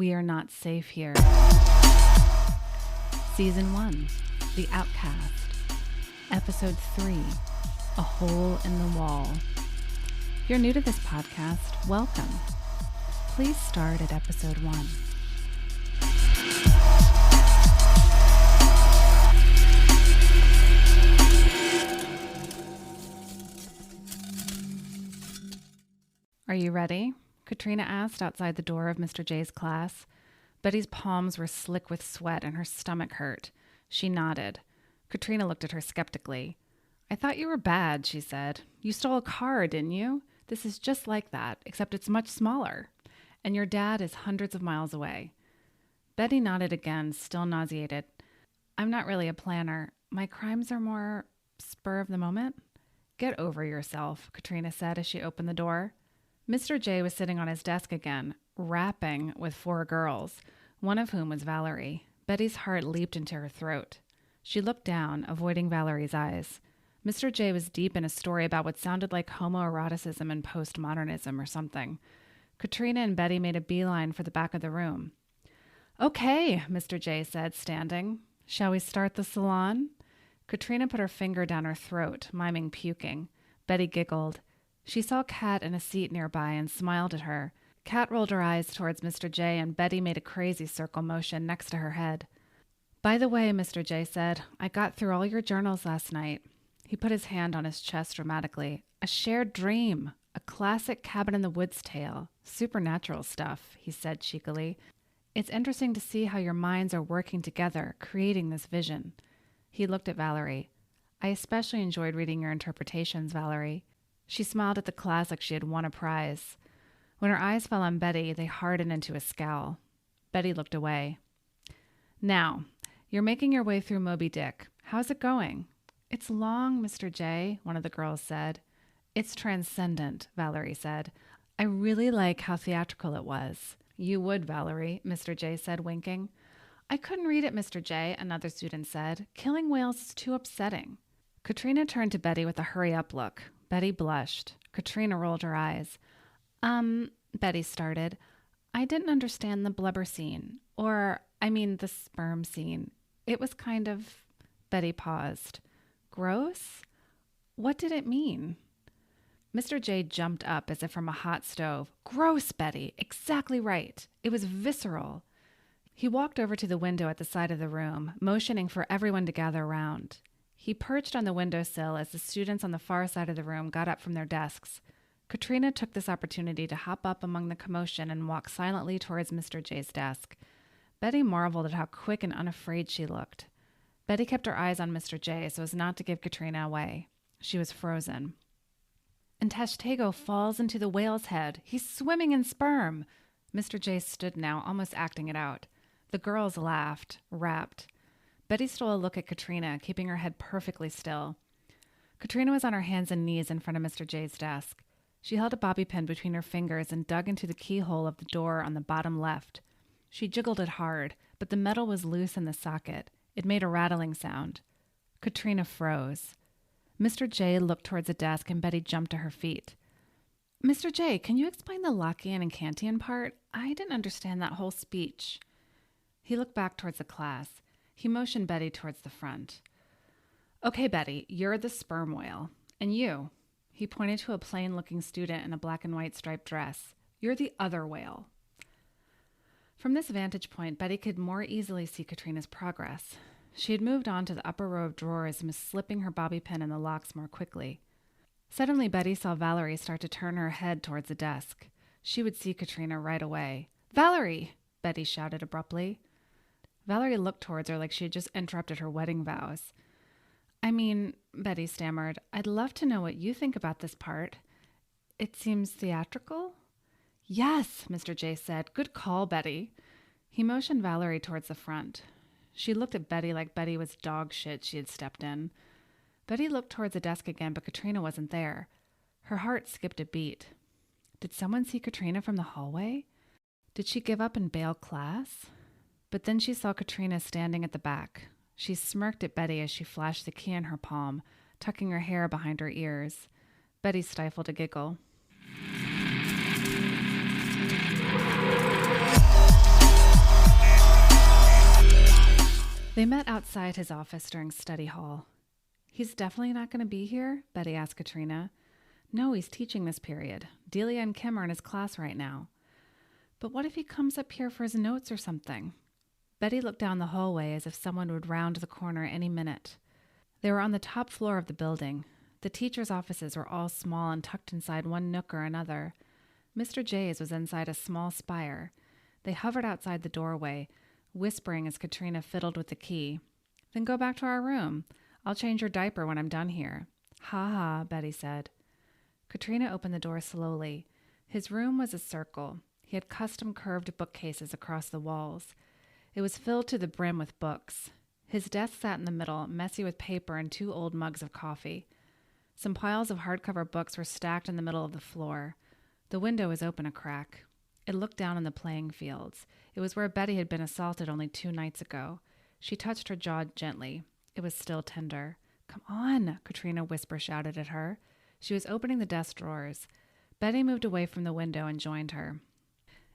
We Are Not Safe Here. Season 1, The Outcast. Episode 3, A Hole in the Wall. If you're new to this podcast, welcome. Please start at episode 1. Are you ready? Katrina asked outside the door of Mr. J's class. Betty's palms were slick with sweat and her stomach hurt. She nodded. Katrina looked at her skeptically. I thought you were bad, she said. You stole a car, didn't you? This is just like that, except it's much smaller. And your dad is hundreds of miles away. Betty nodded again, still nauseated. I'm not really a planner. My crimes are more spur of the moment. Get over yourself, Katrina said as she opened the door. Mr. J was sitting on his desk again, rapping with 4 girls, one of whom was Valerie. Betty's heart leaped into her throat. She looked down, avoiding Valerie's eyes. Mr. J was deep in a story about what sounded like homoeroticism and postmodernism or something. Katrina and Betty made a beeline for the back of the room. Okay, Mr. J said, standing. Shall we start the salon? Katrina put her finger down her throat, miming puking. Betty giggled. She saw Kat in a seat nearby and smiled at her. Kat rolled her eyes towards Mr. J, and Betty made a crazy circle motion next to her head. By the way, Mr. J said, I got through all your journals last night. He put his hand on his chest dramatically. A shared dream, a classic cabin-in-the-woods tale, supernatural stuff, he said cheekily. It's interesting to see how your minds are working together, creating this vision. He looked at Valerie. I especially enjoyed reading your interpretations, Valerie. She smiled at the class like she had won a prize. When her eyes fell on Betty, they hardened into a scowl. Betty looked away. Now, you're making your way through Moby Dick. How's it going? It's long, Mr. J, one of the girls said. It's transcendent, Valerie said. I really like how theatrical it was. You would, Valerie, Mr. J said, winking. I couldn't read it, Mr. J, another student said. Killing whales is too upsetting. Katrina turned to Betty with a hurry-up look. Betty blushed. Katrina rolled her eyes. Betty started. I didn't understand the blubber scene. The sperm scene. It was kind of... Betty paused. Gross? What did it mean? Mr. J jumped up as if from a hot stove. Gross, Betty. Exactly right. It was visceral. He walked over to the window at the side of the room, motioning for everyone to gather around. He perched on the windowsill as the students on the far side of the room got up from their desks. Katrina took this opportunity to hop up among the commotion and walk silently towards Mr. J's desk. Betty marveled at how quick and unafraid she looked. Betty kept her eyes on Mr. J so as not to give Katrina away. She was frozen. And Tashtego falls into the whale's head. He's swimming in sperm. Mr. J stood now, almost acting it out. The girls laughed, rapped. Betty stole a look at Katrina, keeping her head perfectly still. Katrina was on her hands and knees in front of Mr. J's desk. She held a bobby pin between her fingers and dug into the keyhole of the door on the bottom left. She jiggled it hard, but the metal was loose in the socket. It made a rattling sound. Katrina froze. Mr. J looked towards the desk and Betty jumped to her feet. Mr. J, can you explain the Lockean and Kantian part? I didn't understand that whole speech. He looked back towards the class. He motioned Betty towards the front. Okay, Betty, you're the sperm whale. And you, he pointed to a plain-looking student in a black and white striped dress, you're the other whale. From this vantage point, Betty could more easily see Katrina's progress. She had moved on to the upper row of drawers and was slipping her bobby pin in the locks more quickly. Suddenly, Betty saw Valerie start to turn her head towards the desk. She would see Katrina right away. Valerie! Betty shouted abruptly. Valerie looked towards her like she had just interrupted her wedding vows. Betty stammered, I'd love to know what you think about this part. It seems theatrical? Yes, Mr. J said. Good call, Betty. He motioned Valerie towards the front. She looked at Betty like Betty was dog shit she had stepped in. Betty looked towards the desk again, but Katrina wasn't there. Her heart skipped a beat. Did someone see Katrina from the hallway? Did she give up and bail class? But then she saw Katrina standing at the back. She smirked at Betty as she flashed the key in her palm, tucking her hair behind her ears. Betty stifled a giggle. They met outside his office during study hall. "He's definitely not going to be here?" Betty asked Katrina. "No, he's teaching this period. Delia and Kim are in his class right now." "But what if he comes up here for his notes or something?" Betty looked down the hallway as if someone would round the corner any minute. They were on the top floor of the building. The teachers' offices were all small and tucked inside one nook or another. Mr. J's was inside a small spire. They hovered outside the doorway, whispering as Katrina fiddled with the key. "Then go back to our room. I'll change your diaper when I'm done here." "Ha ha," Betty said. Katrina opened the door slowly. His room was a circle. He had custom curved bookcases across the walls. It was filled to the brim with books. His desk sat in the middle, messy with paper and 2 old mugs of coffee. Some piles of hardcover books were stacked in the middle of the floor. The window was open a crack. It looked down on the playing fields. It was where Betty had been assaulted only 2 nights ago. She touched her jaw gently. It was still tender. "Come on," Katrina whisper-shouted at her. She was opening the desk drawers. Betty moved away from the window and joined her.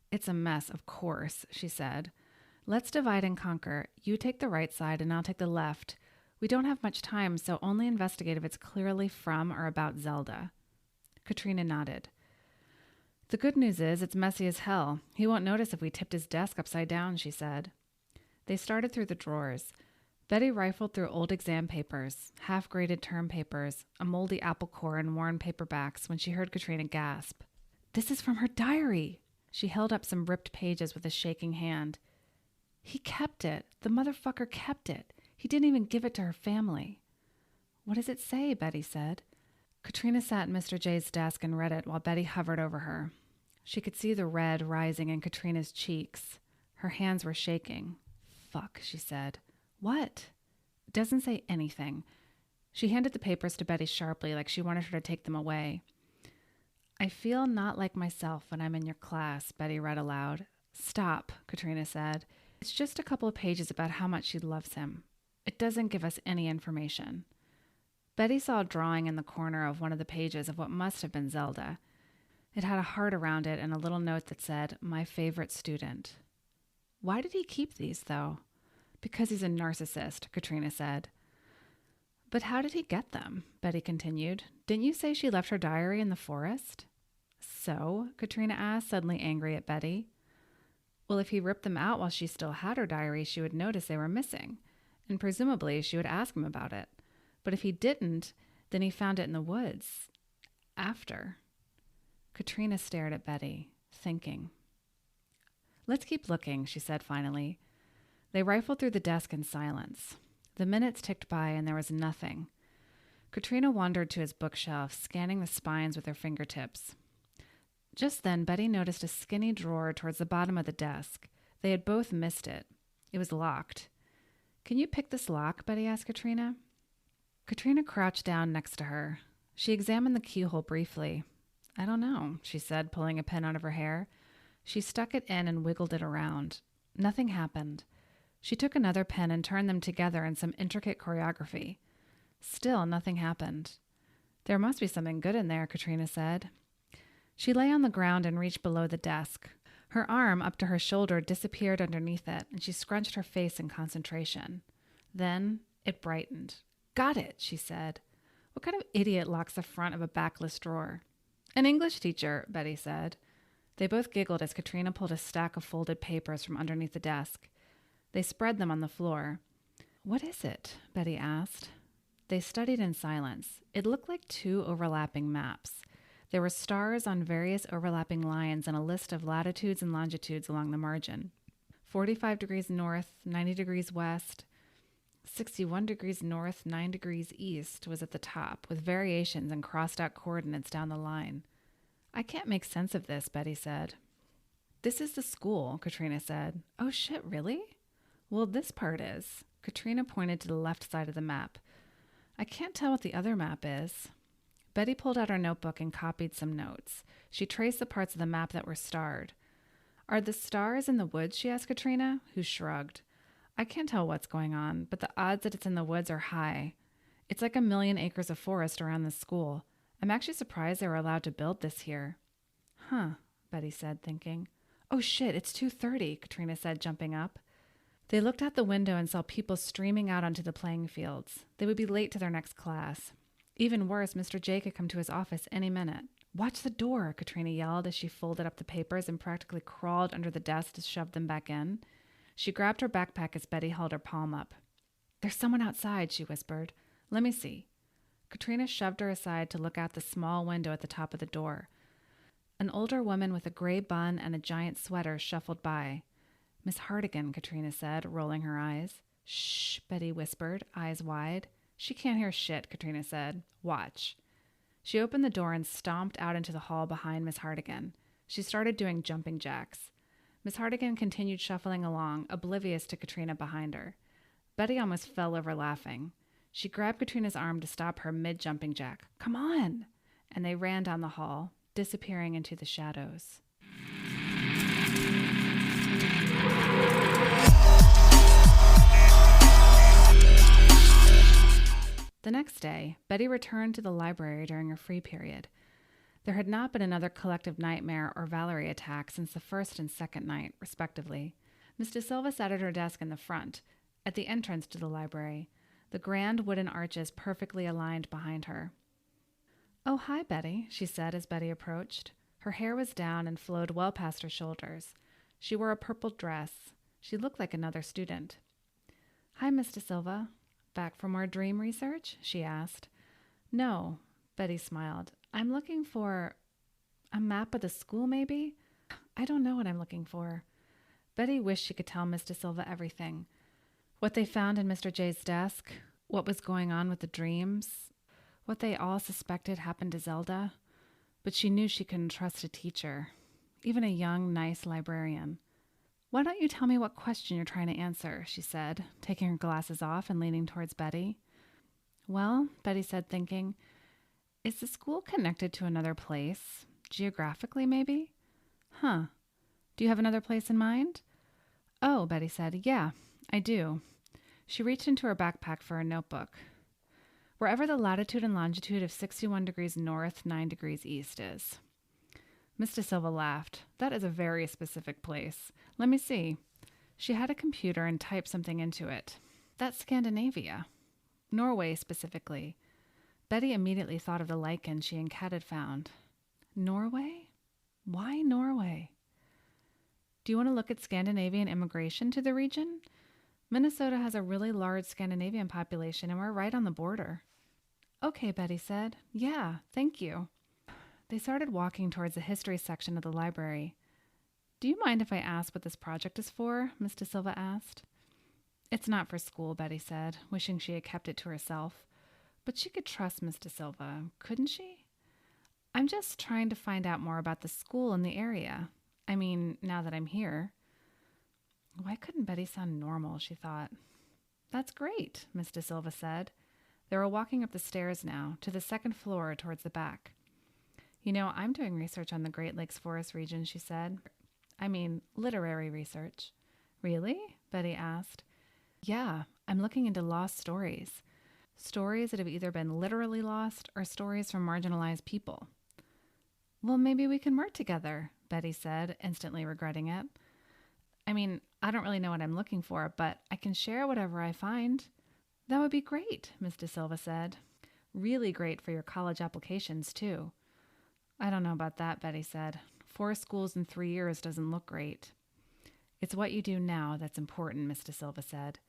"It's a mess, of course," she said. "Let's divide and conquer. You take the right side and I'll take the left. We don't have much time, so only investigate if it's clearly from or about Zelda." Katrina nodded. "The good news is it's messy as hell. He won't notice if we tipped his desk upside down," she said. They started through the drawers. Betty rifled through old exam papers, half-graded term papers, a moldy apple core, and worn paperbacks when she heard Katrina gasp. "This is from her diary!" She held up some ripped pages with a shaking hand. "He kept it. The motherfucker kept it. He didn't even give it to her family." "What does it say?" Betty said. Katrina sat at Mr. J's desk and read it while Betty hovered over her. She could see the red rising in Katrina's cheeks. Her hands were shaking. "Fuck," she said. "What?" "It doesn't say anything." She handed the papers to Betty sharply, like she wanted her to take them away. "I feel not like myself when I'm in your class," Betty read aloud. "Stop," Katrina said. "It's just a couple of pages about how much she loves him. It doesn't give us any information." Betty saw a drawing in the corner of one of the pages of what must have been Zelda. It had a heart around it and a little note that said, "My favorite student." "Why did he keep these, though?" "Because he's a narcissist," Katrina said. "But how did he get them?" Betty continued. "Didn't you say she left her diary in the forest?" "So?" Katrina asked, suddenly angry at Betty. "Well, if he ripped them out while she still had her diary, she would notice they were missing, and presumably she would ask him about it. But if he didn't, then he found it in the woods. After." Katrina stared at Betty, thinking. "Let's keep looking," she said finally. They rifled through the desk in silence. The minutes ticked by and there was nothing. Katrina wandered to his bookshelf, scanning the spines with her fingertips. Just then, Betty noticed a skinny drawer towards the bottom of the desk. They had both missed it. It was locked. "Can you pick this lock?" Betty asked Katrina. Katrina crouched down next to her. She examined the keyhole briefly. "I don't know," she said, pulling a pin out of her hair. She stuck it in and wiggled it around. Nothing happened. She took another pen and turned them together in some intricate choreography. Still, nothing happened. "There must be something good in there," Katrina said. She lay on the ground and reached below the desk. Her arm, up to her shoulder, disappeared underneath it, and she scrunched her face in concentration. Then it brightened. "Got it," she said. "What kind of idiot locks the front of a backless drawer?" "An English teacher," Betty said. They both giggled as Katrina pulled a stack of folded papers from underneath the desk. They spread them on the floor. "What is it?" Betty asked. They studied in silence. It looked like 2 overlapping maps. There were stars on various overlapping lines and a list of latitudes and longitudes along the margin. 45 degrees north, 90 degrees west, 61 degrees north, 9 degrees east was at the top, with variations and crossed-out coordinates down the line. "I can't make sense of this," Betty said. "This is the school," Katrina said. "Oh shit, really?" "Well, this part is." Katrina pointed to the left side of the map. "I can't tell what the other map is." Betty pulled out her notebook and copied some notes. She traced the parts of the map that were starred. "Are the stars in the woods?" she asked Katrina, who shrugged. "I can't tell what's going on, but the odds that it's in the woods are high. It's like 1,000,000 acres of forest around the school. I'm actually surprised they were allowed to build this here." "Huh," Betty said, thinking. "Oh shit, it's 2:30, Katrina said, jumping up. They looked out the window and saw people streaming out onto the playing fields. They would be late to their next class. Even worse, Mr. J could come to his office any minute. "Watch the door," Katrina yelled as she folded up the papers and practically crawled under the desk to shove them back in. She grabbed her backpack as Betty held her palm up. "There's someone outside," she whispered. "Let me see." Katrina shoved her aside to look out the small window at the top of the door. An older woman with a gray bun and a giant sweater shuffled by. "Miss Hartigan," Katrina said, rolling her eyes. "Shh," Betty whispered, eyes wide. "She can't hear shit," Katrina said. "Watch." She opened the door and stomped out into the hall behind Miss Hartigan. She started doing jumping jacks. Miss Hartigan continued shuffling along, oblivious to Katrina behind her. Betty almost fell over laughing. She grabbed Katrina's arm to stop her mid-jumping jack. "Come on!" And they ran down the hall, disappearing into the shadows. The next day, Betty returned to the library during her free period. There had not been another collective nightmare or Valerie attack since the first and second night, respectively. Miss De Silva sat at her desk in the front, at the entrance to the library, the grand wooden arches perfectly aligned behind her. "Oh, hi, Betty," she said as Betty approached. Her hair was down and flowed well past her shoulders. She wore a purple dress. She looked like another student. "Hi, Miss De Silva. Back for more dream research?" she asked. "No," Betty smiled. "I'm looking for a map of the school, maybe? I don't know what I'm looking for." Betty wished she could tell Miss De Silva everything. What they found in Mr. J's desk, what was going on with the dreams, what they all suspected happened to Zelda. But she knew she couldn't trust a teacher, even a young, nice librarian. "Why don't you tell me what question you're trying to answer?" she said, taking her glasses off and leaning towards Betty. "Well," Betty said, thinking, "is the school connected to another place? Geographically, maybe? Huh. Do you have another place in mind?" "Oh," Betty said, "yeah, I do." She reached into her backpack for a notebook. "Wherever the latitude and longitude of 61 degrees north, 9 degrees east is." Miss De Silva laughed. "That is a very specific place. Let me see." She had a computer and typed something into it. "That's Scandinavia. Norway, specifically." Betty immediately thought of the lichen she and Kat had found. Norway? Why Norway? "Do you want to look at Scandinavian immigration to the region? Minnesota has a really large Scandinavian population, and we're right on the border." "Okay," Betty said. "Yeah, thank you." They started walking towards the history section of the library. "Do you mind if I ask what this project is for?" Miss De Silva asked. "It's not for school," Betty said, wishing she had kept it to herself. But she could trust Miss De Silva, couldn't she? "I'm just trying to find out more about the school in the area. I mean, now that I'm here." Why couldn't Betty sound normal, she thought. "That's great," Miss De Silva said. They were walking up the stairs now, to the second floor towards the back. "You know, I'm doing research on the Great Lakes Forest region," she said. "I mean, literary research." "Really?" Betty asked. "Yeah, I'm looking into lost stories. Stories that have either been literally lost or stories from marginalized people." "Well, maybe we can work together," Betty said, instantly regretting it. "I mean, I don't really know what I'm looking for, but I can share whatever I find." "That would be great," Miss De Silva said. "Really great for your college applications, too." "I don't know about that," Betty said. 4 schools in 3 years doesn't look great." "It's what you do now that's important," Miss De Silva said.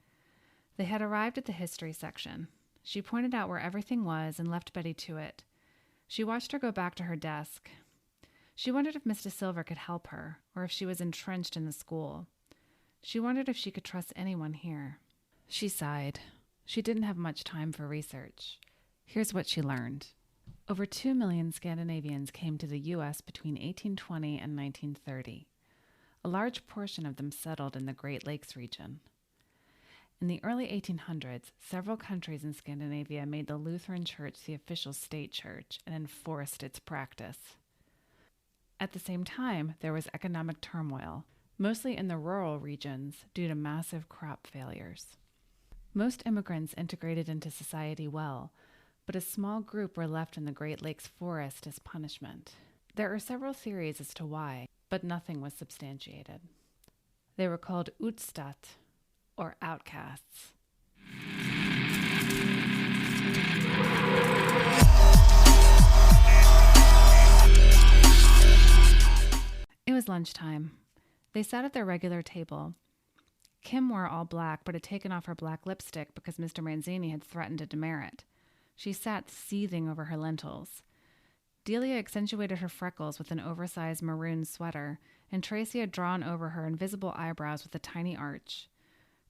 They had arrived at the history section. She pointed out where everything was and left Betty to it. She watched her go back to her desk. She wondered if Miss De Silva could help her, or if she was entrenched in the school. She wondered if she could trust anyone here. She sighed. She didn't have much time for research. Here's what she learned. Over 2 million Scandinavians came to the U.S. between 1820 and 1930. A large portion of them settled in the Great Lakes region. In the early 1800s, several countries in Scandinavia made the Lutheran Church the official state church and enforced its practice. At the same time, there was economic turmoil, mostly in the rural regions due to massive crop failures. Most immigrants integrated into society well, but a small group were left in the Great Lakes forest as punishment. There are several theories as to why, but nothing was substantiated. They were called Utstadt, or outcasts. It was lunchtime. They sat at their regular table. Kim wore all black, but had taken off her black lipstick because Mr. Manzini had threatened to demerit. She sat seething over her lentils. Delia accentuated her freckles with an oversized maroon sweater, and Tracy had drawn over her invisible eyebrows with a tiny arch.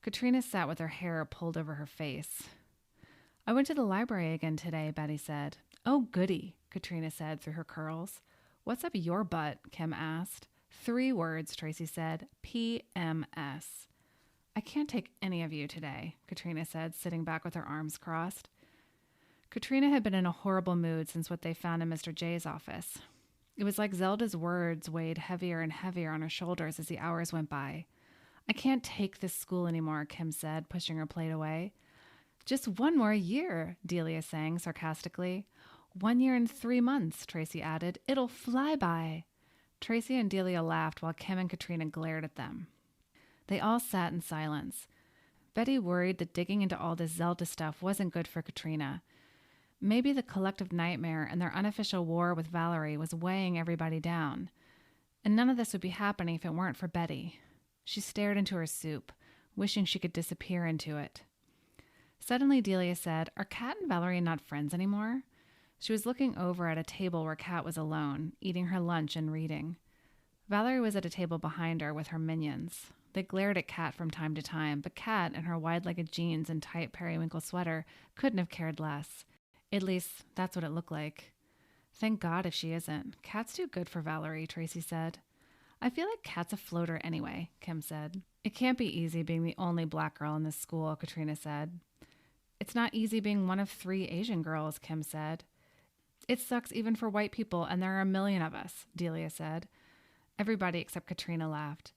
Katrina sat with her hair pulled over her face. I went to the library again today, Betty said. Oh, goody, Katrina said through her curls. What's up your butt? Kim asked. 3 words, Tracy said. PMS. I can't take any of you today, Katrina said, sitting back with her arms crossed. Katrina had been in a horrible mood since what they found in Mr. J's office. It was like Zelda's words weighed heavier and heavier on her shoulders as the hours went by. I can't take this school anymore, Kim said, pushing her plate away. Just 1 more year, Delia sang sarcastically. 1 year and 3 months, Tracy added. It'll fly by. Tracy and Delia laughed while Kim and Katrina glared at them. They all sat in silence. Betty worried that digging into all this Zelda stuff wasn't good for Katrina. Maybe the collective nightmare and their unofficial war with Valerie was weighing everybody down. And none of this would be happening if it weren't for Betty. She stared into her soup, wishing she could disappear into it. Suddenly Delia said, Are Kat and Valerie not friends anymore? She was looking over at a table where Kat was alone, eating her lunch and reading. Valerie was at a table behind her with her minions. They glared at Kat from time to time, but Kat, in her wide-legged jeans and tight periwinkle sweater, couldn't have cared less. At least, that's what it looked like. Thank God if she isn't. Kat's too good for Valerie, Tracy said. I feel like Kat's a floater anyway, Kim said. It can't be easy being the only black girl in this school, Katrina said. It's not easy being one of 3 Asian girls, Kim said. It sucks even for white people, and there are a million of us, Delia said. Everybody except Katrina laughed.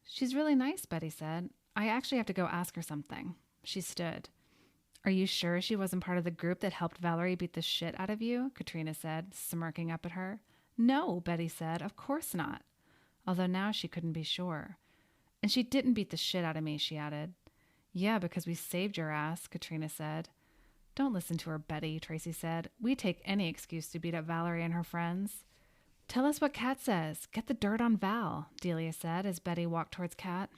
She's really nice, Betty said. I actually have to go ask her something. She stood. Are you sure she wasn't part of the group that helped Valerie beat the shit out of you? Katrina said, smirking up at her. No, Betty said, of course not. Although now she couldn't be sure. And she didn't beat the shit out of me, she added. Yeah, because we saved your ass, Katrina said. Don't listen to her, Betty, Tracy said. We take any excuse to beat up Valerie and her friends. Tell us what Kat says. Get the dirt on Val, Delia said as Betty walked towards Kat.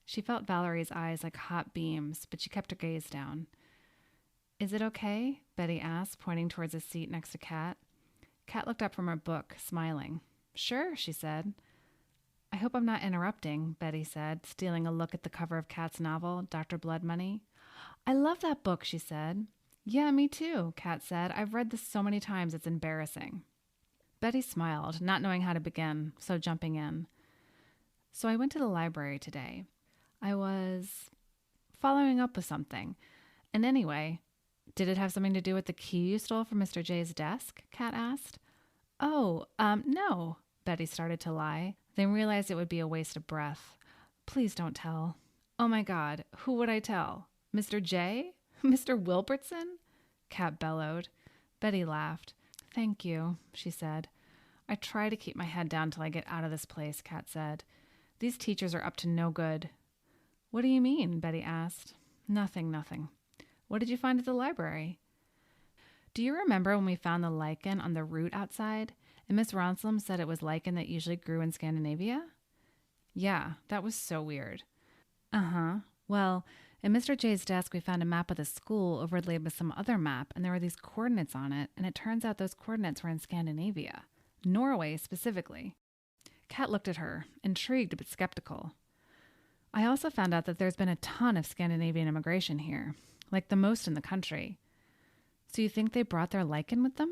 She felt Valerie's eyes like hot beams, but she kept her gaze down. Is it okay? Betty asked, pointing towards a seat next to Kat. Kat looked up from her book, smiling. Sure, she said. I hope I'm not interrupting, Betty said, stealing a look at the cover of Kat's novel, Dr. Blood Money. I love that book, she said. Yeah, me too, Kat said. I've read this so many times it's embarrassing. Betty smiled, not knowing how to begin, so jumping in. So I went to the library today. I was following up with something. And anyway, did it have something to do with the key you stole from Mr. J's desk? Kat asked. Oh, no, Betty started to lie, then realized it would be a waste of breath. Please don't tell. Oh my God, who would I tell? Mr. J? Mr. Wilbertson? Kat bellowed. Betty laughed. Thank you, she said. I try to keep my head down till I get out of this place, Kat said. These teachers are up to no good. What do you mean? Betty asked. Nothing. What did you find at the library? Do you remember when we found the lichen on the root outside, and Miss Ronslum said it was lichen that usually grew in Scandinavia? Yeah, that was so weird. Uh-huh. Well, at Mr. J's desk, we found a map of the school overlaid with some other map, and there were these coordinates on it, and it turns out those coordinates were in Scandinavia. Norway, specifically. Kat looked at her, intrigued but skeptical. I also found out that there's been a ton of Scandinavian immigration here, like the most in the country. So you think they brought their lichen with them?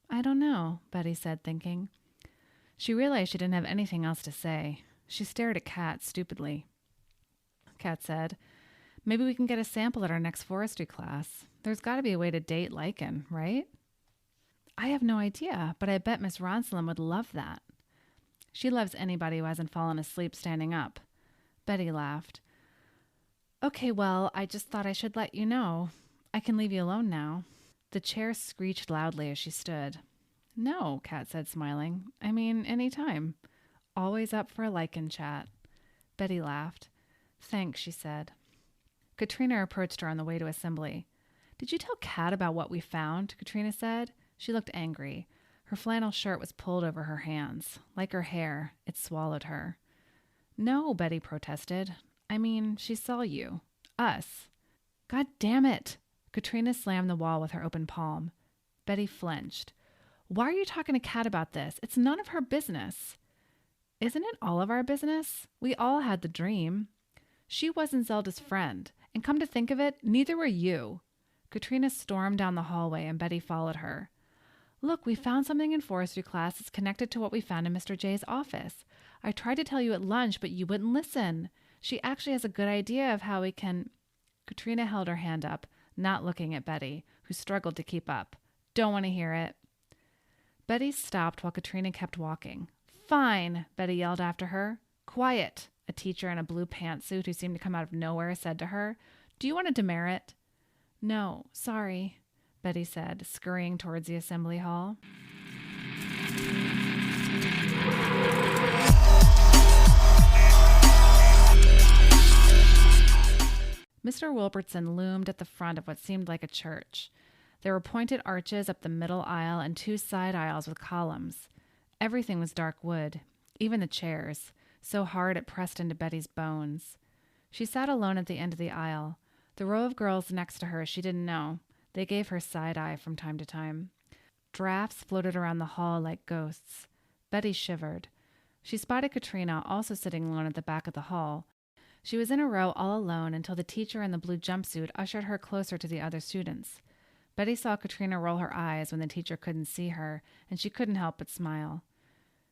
I don't know, Betty said, thinking. She realized she didn't have anything else to say. She stared at Kat stupidly. Kat said, maybe we can get a sample at our next forestry class. There's got to be a way to date lichen, right? I have no idea, but I bet Miss Ronslum would love that. She loves anybody who hasn't fallen asleep standing up. Betty laughed. Okay, well, I just thought I should let you know. I can leave you alone now. The chair screeched loudly as she stood. No, Kat said, smiling. I mean, any time. Always up for a lichen chat. Betty laughed. Thanks, she said. Katrina approached her on the way to assembly. Did you tell Kat about what we found? Katrina said. She looked angry. Her flannel shirt was pulled over her hands. Like her hair, it swallowed her. No, Betty protested. I mean, she saw you. Us. God damn it! Katrina slammed the wall with her open palm. Betty flinched. Why are you talking to Kat about this? It's none of her business. Isn't it all of our business? We all had the dream. She wasn't Zelda's friend, and come to think of it, neither were you. Katrina stormed down the hallway and Betty followed her. Look, we found something in forestry class that's connected to what we found in Mr. J's office. I tried to tell you at lunch, but you wouldn't listen. She actually has a good idea of how we can... Katrina held her hand up, not looking at Betty, who struggled to keep up. Don't want to hear it. Betty stopped while Katrina kept walking. Fine, Betty yelled after her. Quiet, a teacher in a blue pantsuit who seemed to come out of nowhere said to her. Do you want a demerit? No, sorry, Betty said, scurrying towards the assembly hall. Mr. Wilbertson loomed at the front of what seemed like a church. There were pointed arches up the middle aisle and 2 side aisles with columns. Everything was dark wood, even the chairs, so hard it pressed into Betty's bones. She sat alone at the end of the aisle. The row of girls next to her she didn't know. They gave her side eye from time to time. Drafts floated around the hall like ghosts. Betty shivered. She spotted Katrina also sitting alone at the back of the hall. She was in a row all alone until the teacher in the blue jumpsuit ushered her closer to the other students. Betty saw Katrina roll her eyes when the teacher couldn't see her, and she couldn't help but smile.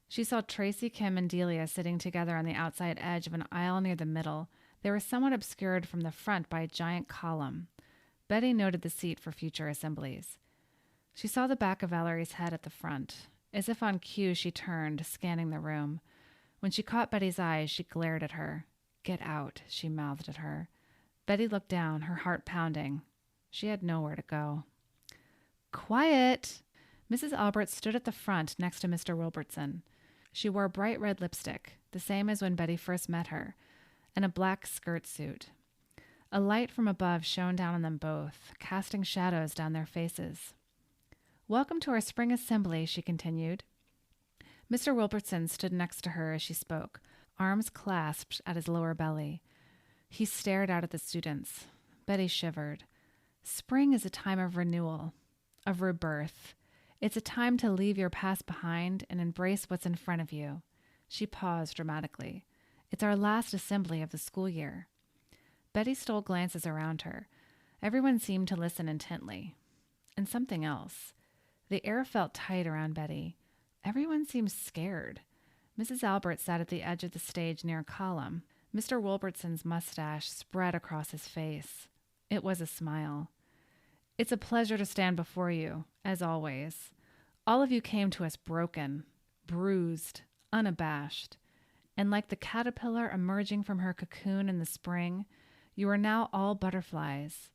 She saw Tracy, Kim, and Delia sitting together on the outside edge of an aisle near the middle. They were somewhat obscured from the front by a giant column. Betty noted the seat for future assemblies. She saw the back of Valerie's head at the front. As if on cue, she turned, scanning the room. When she caught Betty's eyes, she glared at her. Get out, she mouthed at her. Betty looked down, her heart pounding. She had nowhere to go. Quiet! Mrs. Albert stood at the front next to Mr. Wilbertson. She wore bright red lipstick, the same as when Betty first met her, and a black skirt suit. A light from above shone down on them both, casting shadows down their faces. Welcome to our spring assembly, she continued. Mr. Wilbertson stood next to her as she spoke, arms clasped at his lower belly. He stared out at the students. Betty shivered. Spring is a time of renewal, of rebirth. It's a time to leave your past behind and embrace what's in front of you. She paused dramatically. It's our last assembly of the school year. Betty stole glances around her. Everyone seemed to listen intently. And something else. The air felt tight around Betty. Everyone seemed scared. Mrs. Albert sat at the edge of the stage near a column. Mr. Wilbertson's mustache spread across his face. It was a smile. It's a pleasure to stand before you, as always. All of you came to us broken, bruised, unabashed. And like the caterpillar emerging from her cocoon in the spring, you are now all butterflies,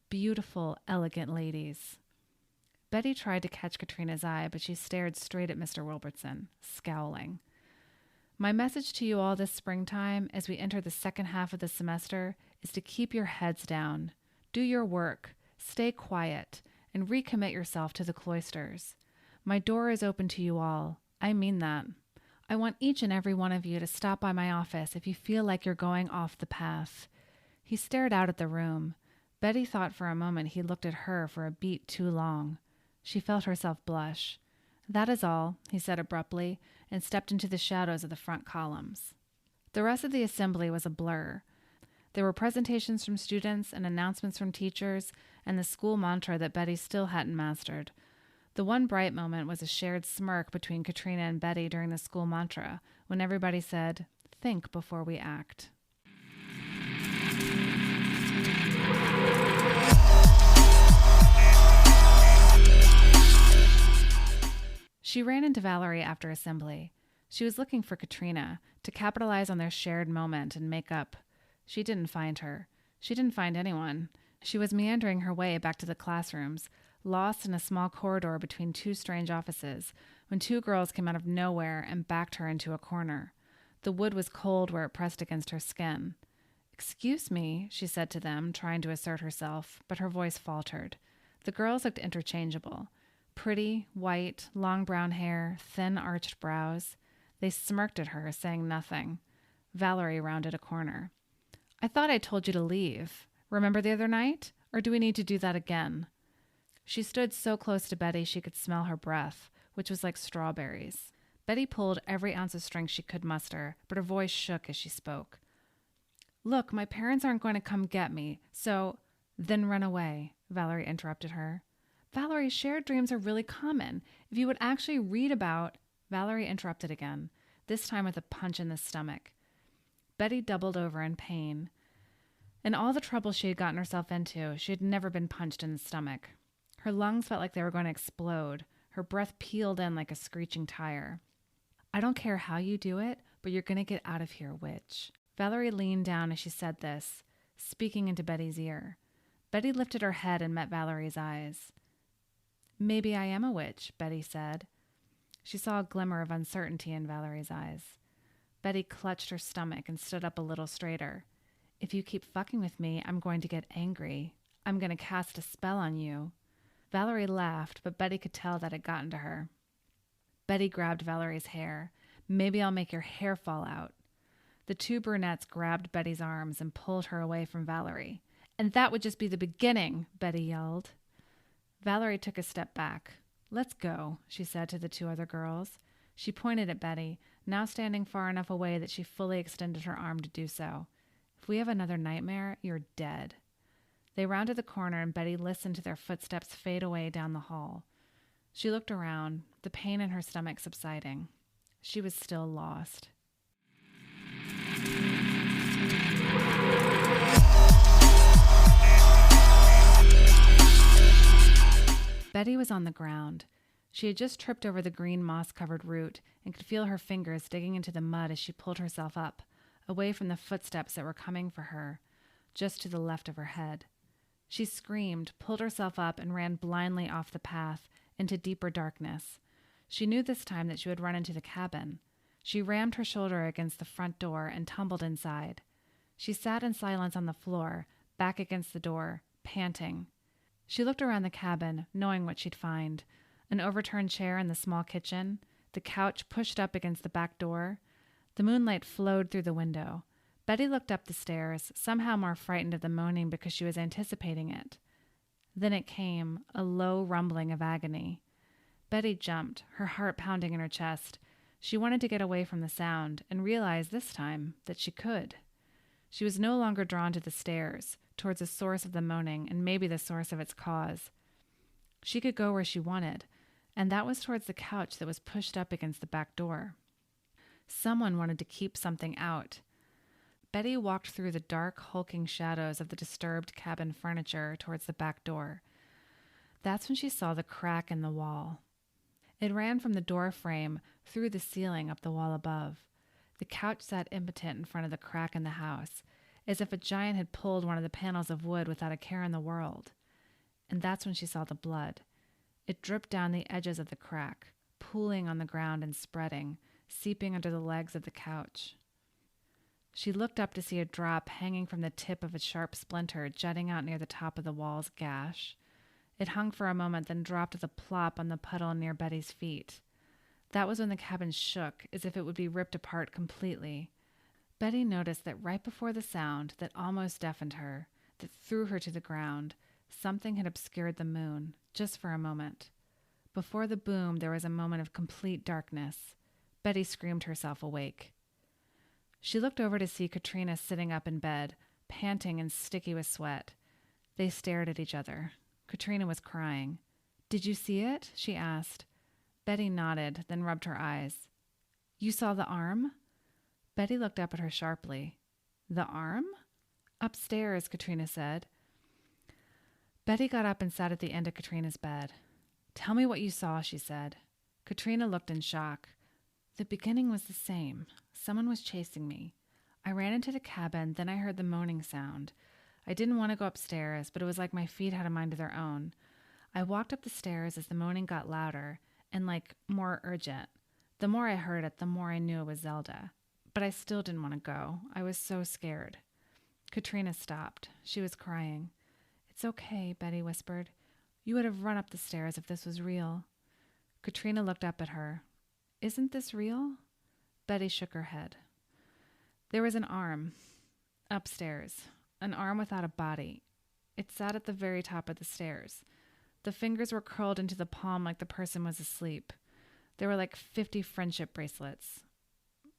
beautiful, elegant ladies. Betty tried to catch Katrina's eye, but she stared straight at Mr. Wilbertson, scowling. My message to you all this springtime, as we enter the second half of the semester, is to keep your heads down. Do your work, stay quiet, and recommit yourself to the cloisters. My door is open to you all. I mean that. I want each and every one of you to stop by my office if you feel like you're going off the path. He stared out at the room. Betty thought for a moment he looked at her for a beat too long. She felt herself blush. That is all, he said abruptly, and stepped into the shadows of the front columns. The rest of the assembly was a blur. There were presentations from students and announcements from teachers and the school mantra that Betty still hadn't mastered. The one bright moment was a shared smirk between Katrina and Betty during the school mantra, when everybody said, "Think before we act." She ran into Valerie after assembly. She was looking for Katrina, to capitalize on their shared moment and make up. She didn't find her. She didn't find anyone. She was meandering her way back to the classrooms, lost in a small corridor between 2 strange offices, when 2 girls came out of nowhere and backed her into a corner. The wood was cold where it pressed against her skin. "Excuse me," she said to them, trying to assert herself, but her voice faltered. The girls looked interchangeable. Pretty, white, long brown hair, thin arched brows. They smirked at her, saying nothing. Valerie rounded a corner. "I thought I told you to leave. Remember the other night? Or do we need to do that again?" She stood so close to Betty she could smell her breath, which was like strawberries. Betty pulled every ounce of strength she could muster, but her voice shook as she spoke. "Look, my parents aren't going to come get me, so—" "Then run away," Valerie interrupted her. "Valerie, shared dreams are really common. If you would actually read about—" Valerie interrupted again, this time with a punch in the stomach. Betty doubled over in pain. In all the trouble she had gotten herself into, she had never been punched in the stomach. Her lungs felt like they were going to explode. Her breath peeled in like a screeching tire. "I don't care how you do it, but you're going to get out of here, witch." Valerie leaned down as she said this, speaking into Betty's ear. Betty lifted her head and met Valerie's eyes. "Maybe I am a witch," Betty said. She saw a glimmer of uncertainty in Valerie's eyes. Betty clutched her stomach and stood up a little straighter. "If you keep fucking with me, I'm going to get angry. I'm going to cast a spell on you." Valerie laughed, but Betty could tell that had gotten to her. Betty grabbed Valerie's hair. "Maybe I'll make your hair fall out." The two brunettes grabbed Betty's arms and pulled her away from Valerie. "And that would just be the beginning," Betty yelled. Valerie took a step back. "Let's go," she said to the two other girls. She pointed at Betty, now standing far enough away that she fully extended her arm to do so. "If we have another nightmare, you're dead." They rounded the corner and Betty listened to their footsteps fade away down the hall. She looked around, the pain in her stomach subsiding. She was still lost. Betty was on the ground. She had just tripped over the green moss-covered root and could feel her fingers digging into the mud as she pulled herself up, away from the footsteps that were coming for her, just to the left of her head. She screamed, pulled herself up, and ran blindly off the path into deeper darkness. She knew this time that she would run into the cabin. She rammed her shoulder against the front door and tumbled inside. She sat in silence on the floor, back against the door, panting. She looked around the cabin, knowing what she'd find. An overturned chair in the small kitchen, the couch pushed up against the back door. The moonlight flowed through the window. Betty looked up the stairs, somehow more frightened of the moaning because she was anticipating it. Then it came, a low rumbling of agony. Betty jumped, her heart pounding in her chest. She wanted to get away from the sound and realized this time that she could. She was no longer drawn to the stairs, towards the source of the moaning and maybe the source of its cause. She could go where she wanted, and that was towards the couch that was pushed up against the back door. Someone wanted to keep something out. Betty walked through the dark, hulking shadows of the disturbed cabin furniture towards the back door. That's when she saw the crack in the wall. It ran from the door frame through the ceiling up the wall above. The couch sat impotent in front of the crack in the house, as if a giant had pulled one of the panels of wood without a care in the world. And that's when she saw the blood. It dripped down the edges of the crack, pooling on the ground and spreading, seeping under the legs of the couch. She looked up to see a drop hanging from the tip of a sharp splinter jutting out near the top of the wall's gash. It hung for a moment, then dropped with a plop on the puddle near Betty's feet. That was when the cabin shook, as if it would be ripped apart completely. Betty noticed that right before the sound that almost deafened her, that threw her to the ground, something had obscured the moon, just for a moment. Before the boom, there was a moment of complete darkness. Betty screamed herself awake. She looked over to see Katrina sitting up in bed, panting and sticky with sweat. They stared at each other. Katrina was crying. "Did you see it?" she asked. Betty nodded, then rubbed her eyes. "You saw the arm?" Betty looked up at her sharply. "The arm?" "Upstairs," Katrina said. Betty got up and sat at the end of Katrina's bed. "Tell me what you saw," she said. Katrina looked in shock. "The beginning was the same. Someone was chasing me. I ran into the cabin, then I heard the moaning sound. I didn't want to go upstairs, but it was like my feet had a mind of their own. I walked up the stairs as the moaning got louder and, more urgent. The more I heard it, the more I knew it was Zelda. But I still didn't want to go. I was so scared." Katrina stopped. She was crying. "It's okay," Betty whispered. "You would have run up the stairs if this was real." Katrina looked up at her. "Isn't this real?" Betty shook her head. There was an arm upstairs, an arm without a body. It sat at the very top of the stairs. The fingers were curled into the palm like the person was asleep. There were like 50 friendship bracelets.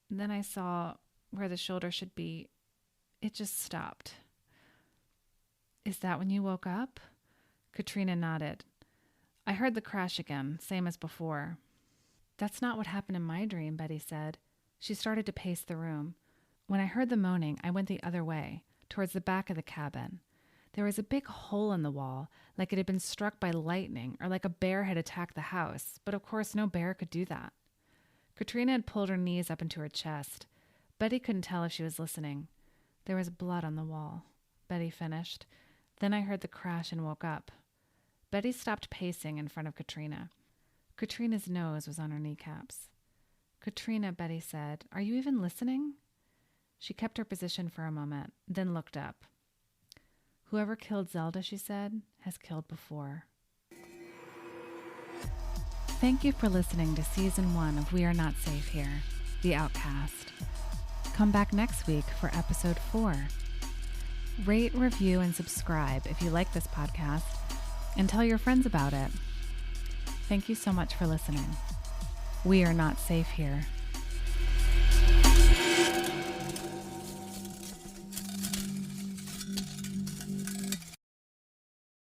Then I saw where the shoulder should be. It just stopped. "Is that when you woke up?" Katrina nodded. "I heard the crash again, same as before." "That's not what happened in my dream," Betty said. She started to pace the room. "When I heard the moaning, I went the other way, towards the back of the cabin. There was a big hole in the wall, like it had been struck by lightning or like a bear had attacked the house, but of course no bear could do that." Katrina had pulled her knees up into her chest. Betty couldn't tell if she was listening. "There was blood on the wall," Betty finished. "Then I heard the crash and woke up." Betty stopped pacing in front of Katrina. Katrina's nose was on her kneecaps. "Katrina," Betty said, "are you even listening?" She kept her position for a moment, then looked up. "Whoever killed Zelda," she said, "has killed before." Thank you for listening to Season 1 of We Are Not Safe Here, The Outcast. Come back next week for Episode 4. Rate, review, and subscribe if you like this podcast, and tell your friends about it. Thank you so much for listening. We are not safe here.